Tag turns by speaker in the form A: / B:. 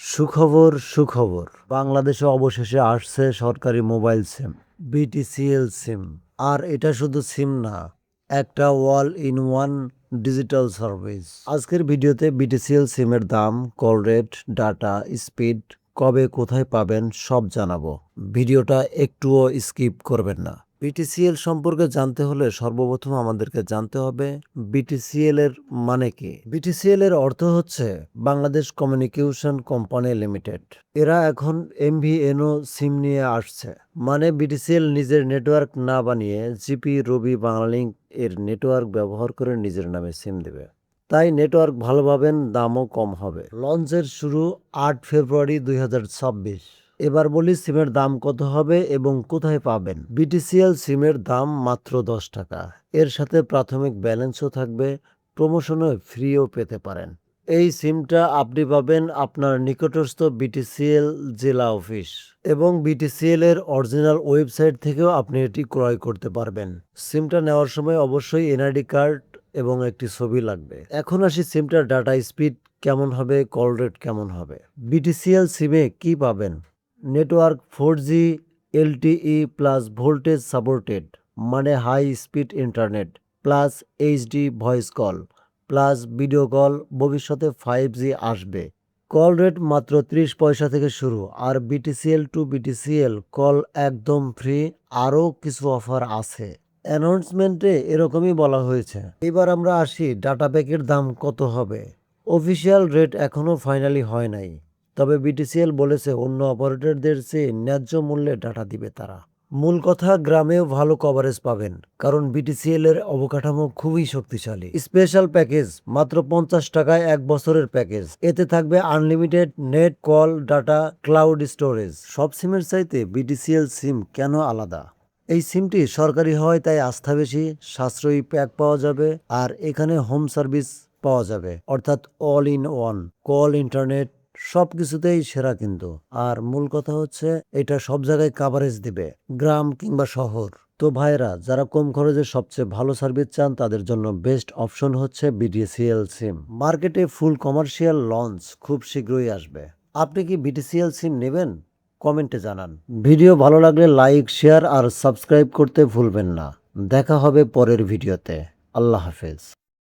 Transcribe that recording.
A: সুখবর সুখবর, বাংলাদেশে অবশেষে আসছে সরকারি মোবাইল সিম, বিটিসিএল সিম। আর এটা শুধু সিম না, একটা all in one digital service. আজকের ভিডিওতে বিটিসিএল সিমের দাম, কল রেট, ডাটা স্পিড, কবে কোথায় পাবেন সব জানাবো। ভিডিওটা একটুও স্কিপ করবেন না। বিটিসিএল সম্পর্কে জানতে হলে সর্বপ্রথম আমাদেরকে জানতে হবে বিটিসিএল এর মানে কি। বিটিসিএল এর অর্থ হচ্ছে বাংলাদেশ কমিউনিকেশন কোম্পানি লিমিটেড। এরা এখন এমভিএনও সিম নিয়ে আসছে, মানে বিটিসিএল নিজের নেটওয়ার্ক না বানিয়ে জিপি, রবি, বাংলালিংক এর নেটওয়ার্ক ব্যবহার করে নিজের নামে সিম দেবে। তাই নেটওয়ার্ক ভালো পাবেন, দামও কম হবে। লঞ্চের শুরু 8 ফেব্রুয়ারি 2026। এবার বলি সিমের দাম কত হবে এবং কোথায় পাবেন। বিটিসিএল সিমের দাম মাত্র 10 টাকা। এর সাথে প্রাথমিক ব্যালেন্সও থাকবে, প্রমোশনও ফ্রিও পেতে পারেন। এই সিমটা আপনি পাবেন আপনার নিকটস্থ বিটিসিএল জেলা অফিস এবং বিটিসিএল এর অরিজিনাল ওয়েবসাইট থেকেও আপনি এটি ক্রয় করতে পারবেন। সিমটা নেওয়ার সময় অবশ্যই এনআইডি কার্ড এবং একটি ছবি লাগবে। এখন আসি সিমটার ডাটা স্পিড কেমন হবে, কল রেট কেমন হবে। বিটিসিএল সিমে কি পাবেন? Network 4G LTE plus voltage supported, মানে high speed internet plus HD voice call plus video call. ভবিষ্যতে 5G আসবে। কল রেট মাত্র 30 পয়সা থেকে শুরু। আর বিটিসিএল টু বিটিসিএল কল একদম ফ্রি। আরও কিছু অফার আছে, অ্যানাউন্সমেন্টে এরকমই বলা হয়েছে। এবার আমরা আসি ডাটা প্যাকের দাম কত হবে। অফিসিয়াল রেট এখনও ফাইনালি হয় নাই, তবে বিটিসিএল বলেছে অন্য অপারেটরদের চেয়ে ন্যায্য মূল্যে ডাটা দিবে তারা। মূল কথা, গ্রামেও ভালো কভারেজ পাবেন, কারণ বিটিসিএল এর অবকাঠামো খুবই শক্তিশালী। স্পেশাল প্যাকেজ মাত্র 50 টাকায় 1 বছরের প্যাকেজ। এতে থাকবে unlimited net, call, data, cloud storage. সব সিমের চাইতে বিটিসিএল সিম কেন আলাদা? এই সিমটি সরকারি হয় তাই আস্থা বেশি, সাশ্রয়ী প্যাক পাওয়া যাবে, আর এখানে হোম সার্ভিস পাওয়া যাবে, অর্থাৎ all in one, call, internet সব কিছুতেই সেরা কিন্তু। আর মূল কথা হচ্ছে এটা সব জায়গায় কাভারেজ দিবে, গ্রাম কিংবা শহর। তো ভাইরা, যারা কম খরচে সবচেয়ে ভালো সার্ভিস চান তাদের জন্য বেস্ট অপশন হচ্ছে বিটিসিএল সিম। মার্কেটে ফুল কমার্শিয়াল লঞ্চ খুব শীঘ্রই আসবে। আপনি কি বিটিসিএল সিম নেবেন? কমেন্টে জানান। ভিডিও ভালো লাগলে লাইক, শেয়ার আর সাবস্ক্রাইব করতে ভুলবেন না। দেখা হবে পরের ভিডিওতে। আল্লাহ হাফেজ।